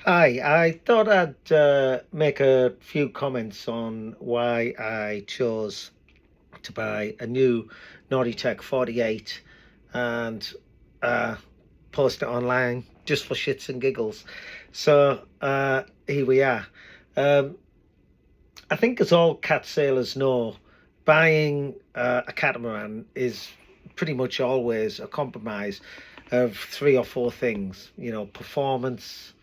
Hi, I thought I'd make a few comments on why I chose to buy a new Nautitech 48 and uh, post it online just for shits and giggles. So here we are. Um, I think, as all cat sailors know, buying a catamaran is pretty much always a compromise of three or four things. Performance,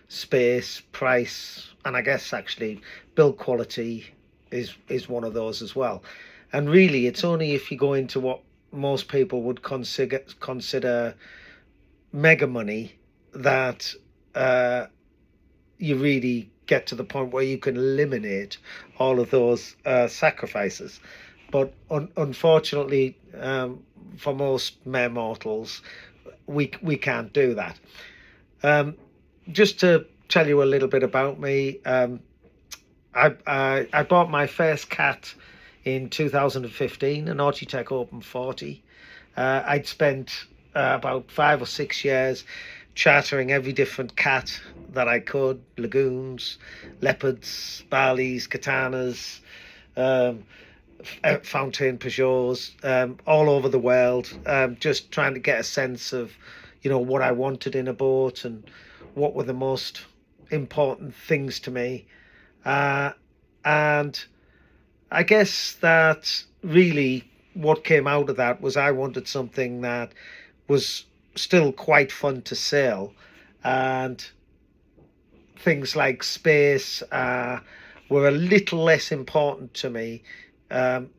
space, price, and I guess actually build quality is one of those as well. And really, it's only if you go into what most people would consider mega money that you really get to the point where you can eliminate all of those sacrifices. But unfortunately, for most mere mortals, we can't do that. Um, just to tell you a little bit about me, I bought my first cat in 2015, a Nautitech Open 40. I'd spent about 5 or 6 years chartering every different cat that I could: lagoons, leopards, barleys, katanas, um, fountain Peugeots, all over the world, just trying to get a sense of, what I wanted in a boat and what were the most important things to me. Uh, and I guess that really what came out of that was I wanted something that was still quite fun to sail, and things like space were a little less important to me, um,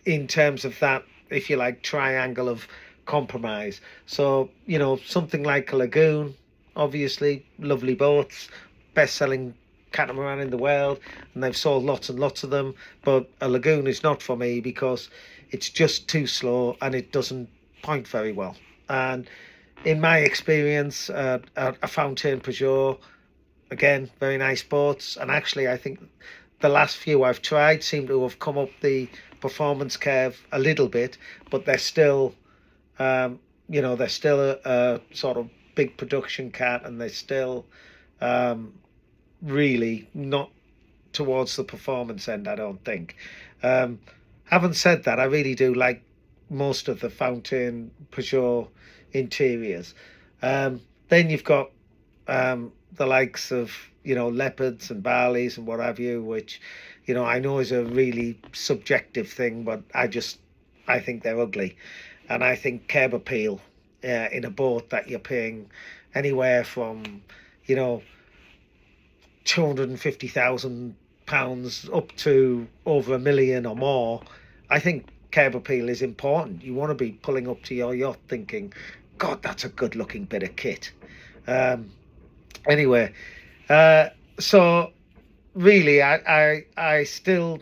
in terms of that, if you like, triangle of compromise. So, something like a lagoon, obviously, lovely boats, best selling catamaran in the world, and they've sold lots and lots of them. But a lagoon is not for me because it's just too slow and it doesn't point very well. And in my experience, a fountain Peugeot, again, very nice boats. And actually, I think the last few I've tried seem to have come up the performance curve a little bit, but they're still, they're still a sort of big production cat, and they're still um, really not towards the performance end, I don't think. Um, having said that, I really do like most of the fountain Peugeot interiors. Then you've got the likes of, leopards and barleys and what have you, which, I know is a really subjective thing, but I think they're ugly. And I think curb appeal in a boat that you're paying anywhere from, you know, £250,000 up to over 1 million or more. I think curb appeal is important. You want to be pulling up to your yacht thinking, God, that's a good looking bit of kit. Um, anyway, uh, so really, I still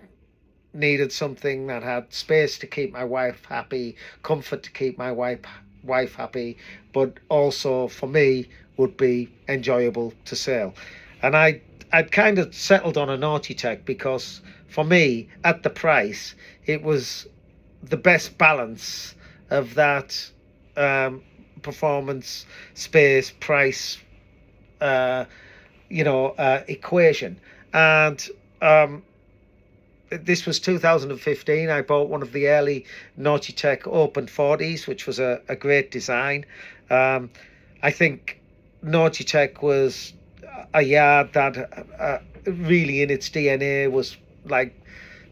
needed something that had space to keep my wife happy, comfort to keep my wife happy, but also for me would be enjoyable to sail. And I'd kind of settled on a Nautitech because for me, at the price, it was the best balance of that, um, performance, space, price, uh, equation. And this was 2015. I bought one of the early Nautitech Open 40s, which was a great design. Um, I think Nautitech was a yard that really in its DNA was like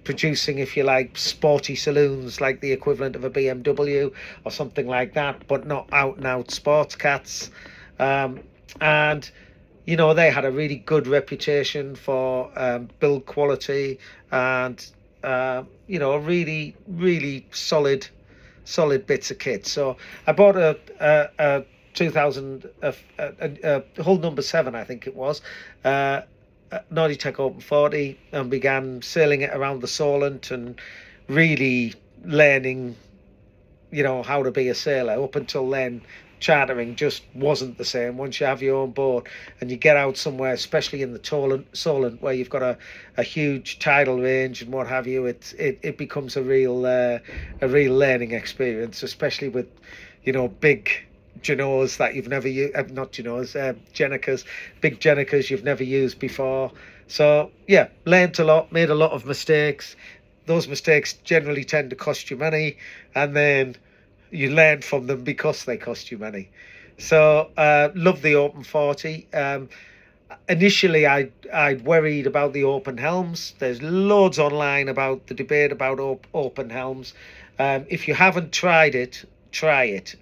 producing, if you like, sporty saloons, like the equivalent of a BMW or something like that, but not out and out sports cats. And they had a really good reputation for build quality and really really solid bits of kit. So I bought a 2000 hull number 7, I think it was, uh, Nautitech Open 40, and began sailing it around the Solent and really learning, how to be a sailor. Up until then, chartering just wasn't the same. Once you have your own boat and you get out somewhere, especially in the Solent where you've got a huge tidal range and what have you, it becomes a real learning experience, especially with, big Genoas that you've never used, not Genoas, Genicas, big Genicas you've never used before. So yeah, learnt a lot, made a lot of mistakes. Those mistakes generally tend to cost you money, and then you learn from them because they cost you money. So love the Open 40. Initially, I'd worried about the open helms. There's loads online about the debate about open helms. If you haven't tried it, try it.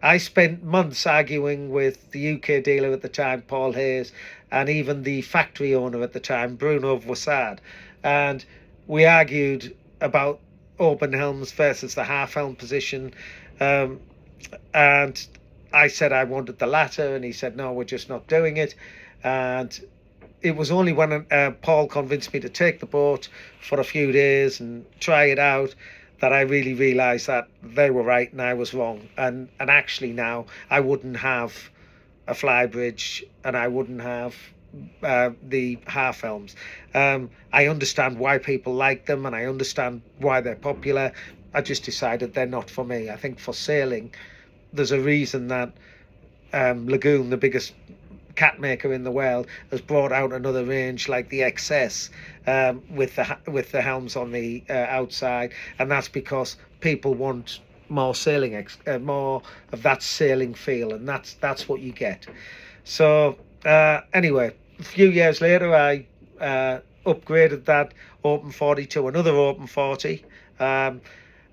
I spent months arguing with the UK dealer at the time, Paul Hayes, and even the factory owner at the time, Bruno Voissard. And we argued about open helms versus the half helm position. And I said I wanted the latter, and he said, no, we're just not doing it. And it was only when Paul convinced me to take the boat for a few days and try it out that I really realised that they were right and I was wrong. And actually now I wouldn't have a flybridge and I wouldn't have the half helms. I understand why people like them and I understand why they're popular. I just decided they're not for me. I think for sailing, there's a reason that Lagoon, the biggest cat maker in the world, has brought out another range like the XS with the helms on the outside, and that's because people want more sailing, more of that sailing feel, and that's what you get. So anyway, a few years later, I upgraded that Open 40 to another Open 40.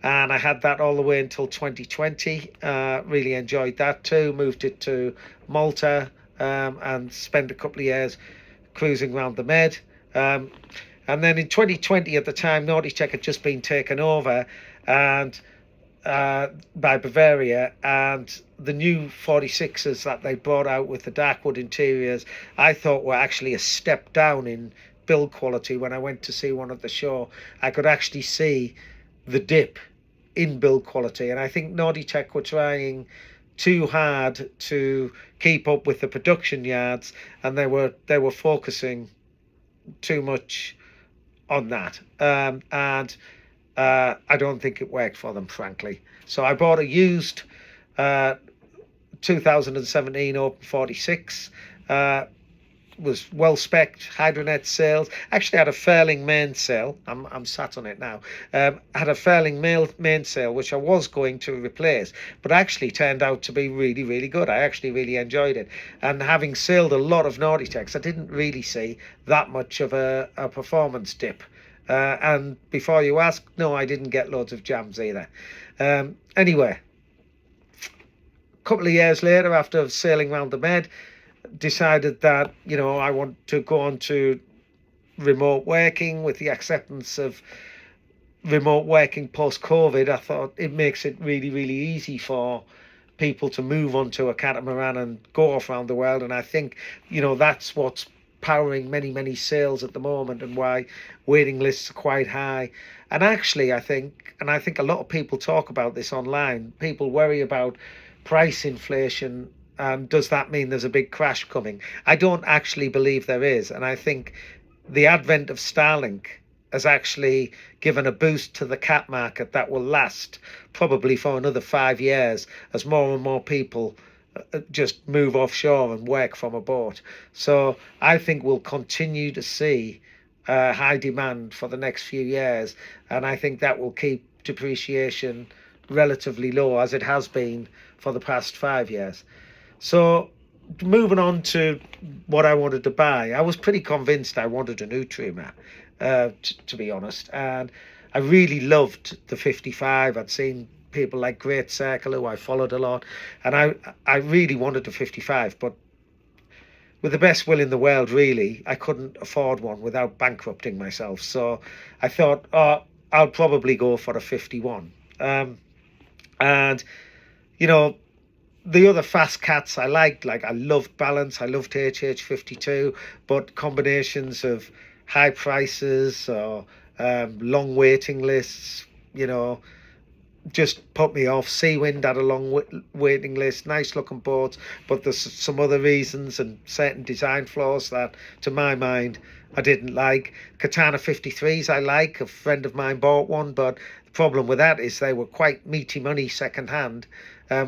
And I had that all the way until 2020. Really enjoyed that too. Moved it to Malta and spent a couple of years cruising around the Med. And then in 2020, at the time, Nautitech had just been taken over and by Bavaria, and the new 46s that they brought out with the dark wood interiors, I thought were actually a step down in build quality. When I went to see one at the show, I could actually see the dip in build quality, and I think Nautitech were trying too hard to keep up with the production yards, and they were focusing too much on that, and I don't think it worked for them, frankly. So I bought a used 2017 Open 46. Was well spec'd, hydronet sails. Actually had a furling mainsail. I'm sat on it now. Had a furling mainsail which I was going to replace, but actually turned out to be really, really good. I actually really enjoyed it. And having sailed a lot of Nautitechs, I didn't really see that much of a performance dip. And before you ask, no, I didn't get loads of jams either. Anyway, a couple of years later, after sailing around the Med, decided that, you know, I want to go on to remote working. With the acceptance of remote working post-COVID, I thought it makes it really, really easy for people to move onto a catamaran and go off around the world. And I think, you know, that's what's powering many, many sales at the moment and why waiting lists are quite high. And actually, I think a lot of people talk about this online. People worry about price inflation. Does that mean there's a big crash coming? I don't actually believe there is. And I think the advent of starling has actually given a boost to the cat market that will last probably for another 5 years as more and more people just move offshore and work from a boat. So I think we'll continue to see high demand for the next few years. And I think that will keep depreciation relatively low, as it has been for the past 5 years. So moving on to what I wanted to buy, I was pretty convinced I wanted an Outremer, to be honest. And I really loved the 55. I'd seen people like Great Circle, who I followed a lot, and I really wanted a 55. But with the best will in the world, really, I couldn't afford one without bankrupting myself. So I thought, oh, I'll probably go for a 51. And, you know, the other fast cats I liked, like I loved Balance, I loved HH52, but combinations of high prices or long waiting lists, you know, just put me off. Seawind had a long waiting list, nice looking boats, but there's some other reasons and certain design flaws that, to my mind, I didn't like. Katana 53s I like. A friend of mine bought one, but the problem with that is they were quite meaty money second hand.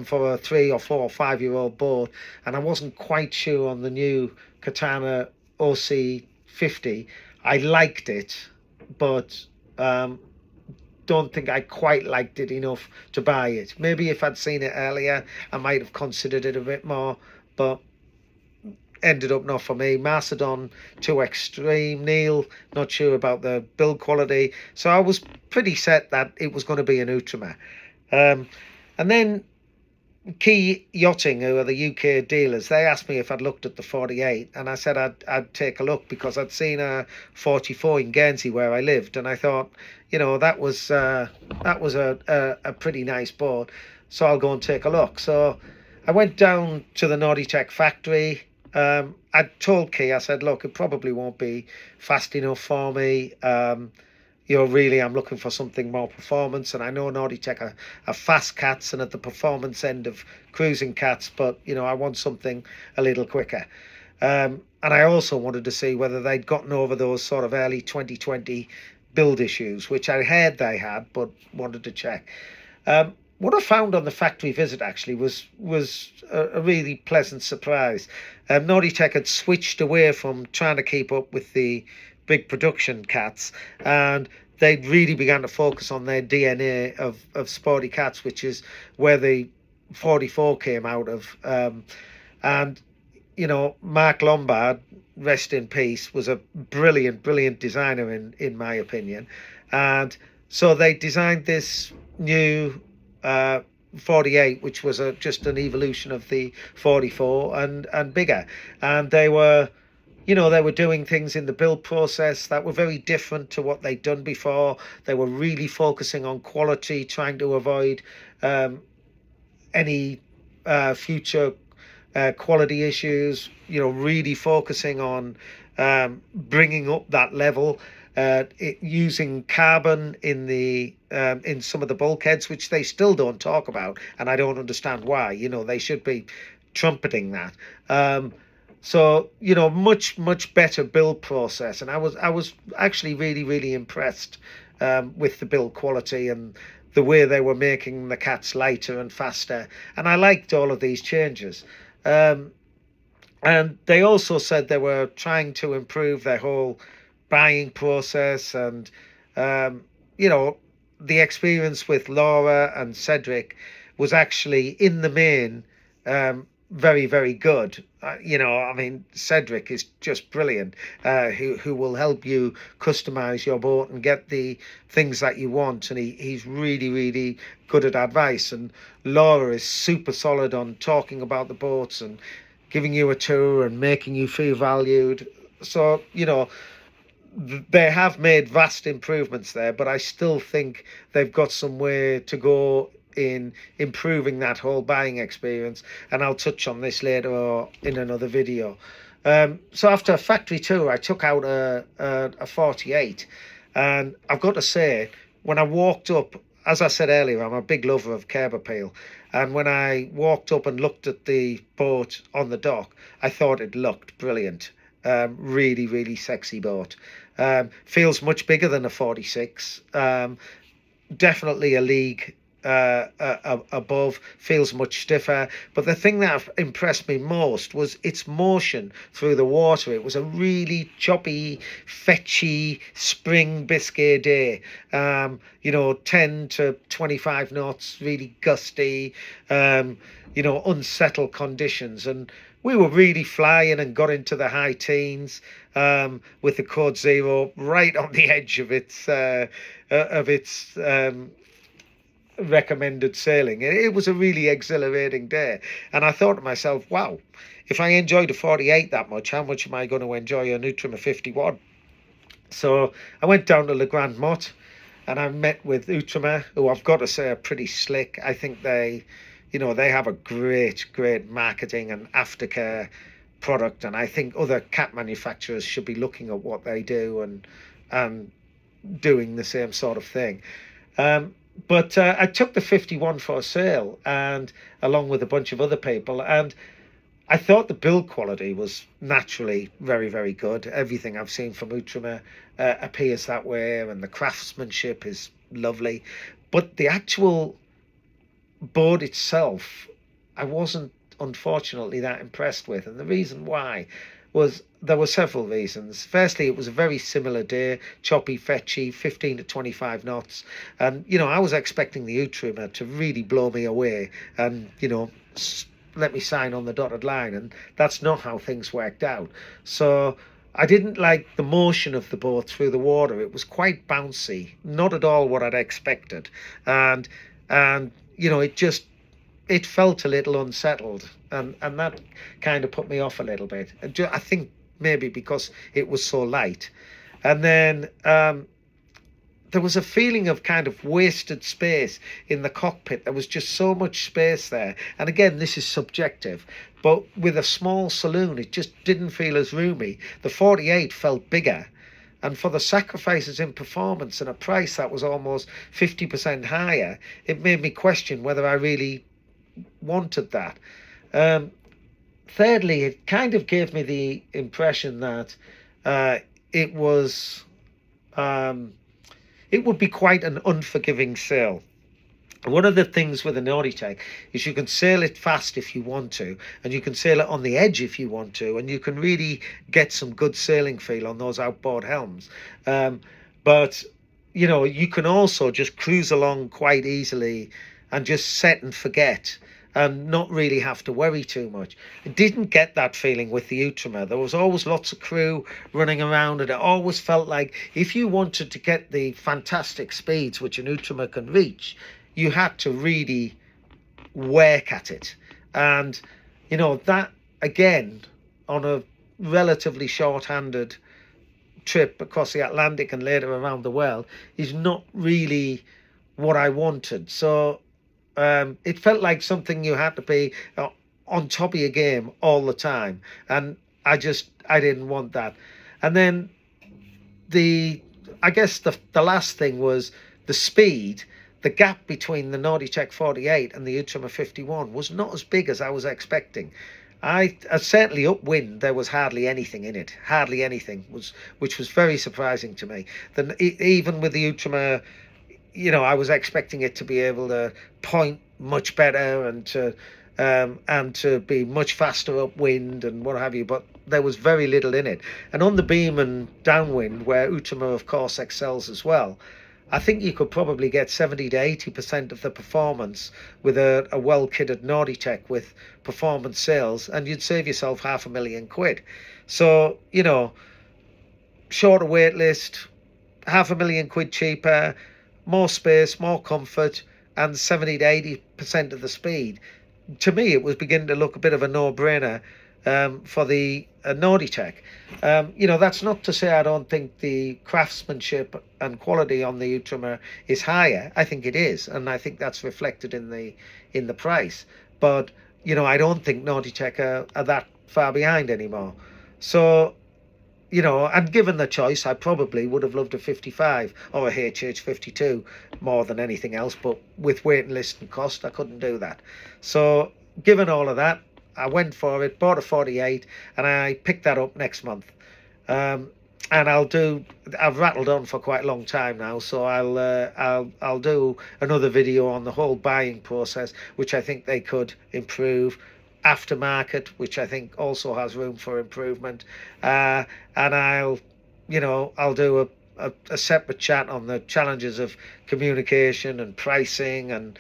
for a 3 or 4 or 5 year old boat, and I wasn't quite sure on the new Katana OC50. I liked it, but don't think I quite liked it enough to buy it. Maybe if I'd seen it earlier, I might have considered it a bit more, but ended up not for me. Macedon, too extreme. Neil, not sure about the build quality. So I was pretty set that it was going to be an Outremer. And then Key Yachting, who are the UK dealers, they asked me if I'd looked at the 48, and I said I'd take a look because I'd seen a 44 in Guernsey where I lived, and I thought, that was a pretty nice boat, so I'll go and take a look. So I went down to the Nautitech factory. I told Key, I said, look, it probably won't be fast enough for me. Really, I'm looking for something more performance, and I know Nautitech are fast cats and at the performance end of cruising cats, but I want something a little quicker. And I also wanted to see whether they'd gotten over those sort of early 2020 build issues, which I heard they had, but wanted to check. What I found on the factory visit actually was a really pleasant surprise. Nautitech had switched away from trying to keep up with the big production cats, and they'd really began to focus on their DNA of sporty cats, which is where the 44 came out of. And Mark Lombard, rest in peace, was a brilliant designer in my opinion, and so they designed this new 48, which was just an evolution of the 44 and bigger, and they were doing things in the build process that were very different to what they'd done before. They were really focusing on quality, trying to avoid any future quality issues, really focusing on bringing up that level, using carbon in some of the bulkheads, which they still don't talk about, and I don't understand why. They should be trumpeting that. So much better build process, and I was actually really impressed with the build quality and the way they were making the cats lighter and faster, and I liked all of these changes. And they also said they were trying to improve their whole buying process, and the experience with Laura and Cedric was actually in the main very good. Cedric is just brilliant, who will help you customize your boat and get the things that you want, and he's really good at advice. And Laura is super solid on talking about the boats and giving you a tour and making you feel valued. So they have made vast improvements there, but I still think they've got some way to go in improving that whole buying experience, and I'll touch on this later or in another video. So after a factory tour, I took out a 48, and I've got to say, when I walked up, as I said earlier, I'm a big lover of curb appeal, and when I walked up and looked at the boat on the dock, I thought it looked brilliant. Really sexy boat. Feels much bigger than a 46. Definitely a league above, feels much stiffer, but the thing that impressed me most was its motion through the water. It was a really choppy, fetchy spring Biscay day, 10 to 25 knots, really gusty, unsettled conditions, and we were really flying and got into the high teens, with the code zero right on the edge of its recommended sailing. It was a really exhilarating day, and I thought to myself, wow, if I enjoyed a 48 that much, how much am I going to enjoy an Outremer 51? So I went down to Le Grand Mot, and I met with Outremer, who I've got to say are pretty slick. I think they have a great marketing and aftercare product, and I think other cat manufacturers should be looking at what they do and doing the same sort of thing. But I took the 51 for a sail, and along with a bunch of other people, and I thought the build quality was naturally very good. Everything I've seen from Outremer appears that way, and the craftsmanship is lovely. But the actual boat itself, I wasn't unfortunately that impressed with. And the reason why was there were several reasons. Firstly, it was a very similar day, choppy, fetchy, 15 to 25 knots. And, I was expecting the Outremer to really blow me away and, let me sign on the dotted line. And that's not how things worked out. So I didn't like the motion of the boat through the water. It was quite bouncy, not at all what I'd expected. And it felt a little unsettled, and that kind of put me off a little bit. I think maybe because it was so light. And then there was a feeling of kind of wasted space in the cockpit. There was just so much space there. And again, this is subjective, but with a small saloon, it just didn't feel as roomy. The 48 felt bigger. And for the sacrifices in performance and a price that was almost 50% higher, it made me question whether I really wanted that. Thirdly, it kind of gave me the impression that it would be quite an unforgiving sail. One of the things with a Nautitech is you can sail it fast if you want to, and you can sail it on the edge if you want to, and you can really get some good sailing feel on those outboard helms. But you can also just cruise along quite easily and just set and forget and not really have to worry too much. I didn't get that feeling with the Outremer. There was always lots of crew running around, and it always felt like if you wanted to get the fantastic speeds which an Outremer can reach, you had to really work at it. And that, again, on a relatively short-handed trip across the Atlantic and later around the world, is not really what I wanted. So it felt like something you had to be on top of your game all the time, and I didn't want that. And then I guess the last thing was the speed. The gap between the Nautitech 48 and the Outremer 51 was not as big as I was expecting. Certainly upwind, there was hardly anything in it, which was very surprising to me. Then even with the Outremer, I was expecting it to be able to point much better and to be much faster upwind and what have you, but there was very little in it. And on the beam and downwind, where Outremer of course excels as well, I think you could probably get 70 to 80% of the performance with a well-kitted Nautitech with performance sails, and you'd save yourself £500,000. So, shorter wait list, £500,000 cheaper, more space, more comfort, and 70 to 80% of the speed. To me, it was beginning to look a bit of a no-brainer for the Nautitech. That's not to say I don't think the craftsmanship and quality on the Outremer is higher. I think it is, and I think that's reflected in the price. But I don't think Nautitech are that far behind anymore. So and given the choice, I probably would have loved a 55 or a HH52 more than anything else. But with waiting list and cost, I couldn't do that. So given all of that, I went for it, bought a 48, and I picked that up next month. And I've rattled on for quite a long time now, so I'll do another video on the whole buying process, which I think they could improve. Aftermarket, which I think also has room for improvement, and I'll do a separate chat on the challenges of communication and pricing, and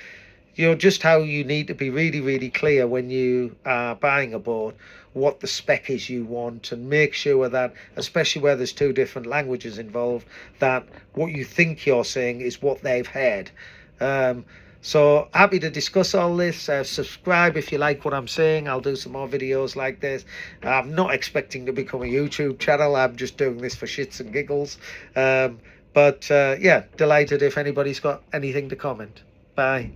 just how you need to be really, really clear when you are buying a boat what the spec is you want, and make sure that, especially where there's two different languages involved, that what you think you're saying is what they've heard. So happy to discuss all this. Subscribe if you like what I'm saying. I'll do some more videos like this. I'm not expecting to become a YouTube channel. I'm just doing this for shits and giggles. But yeah, delighted if anybody's got anything to comment. Bye.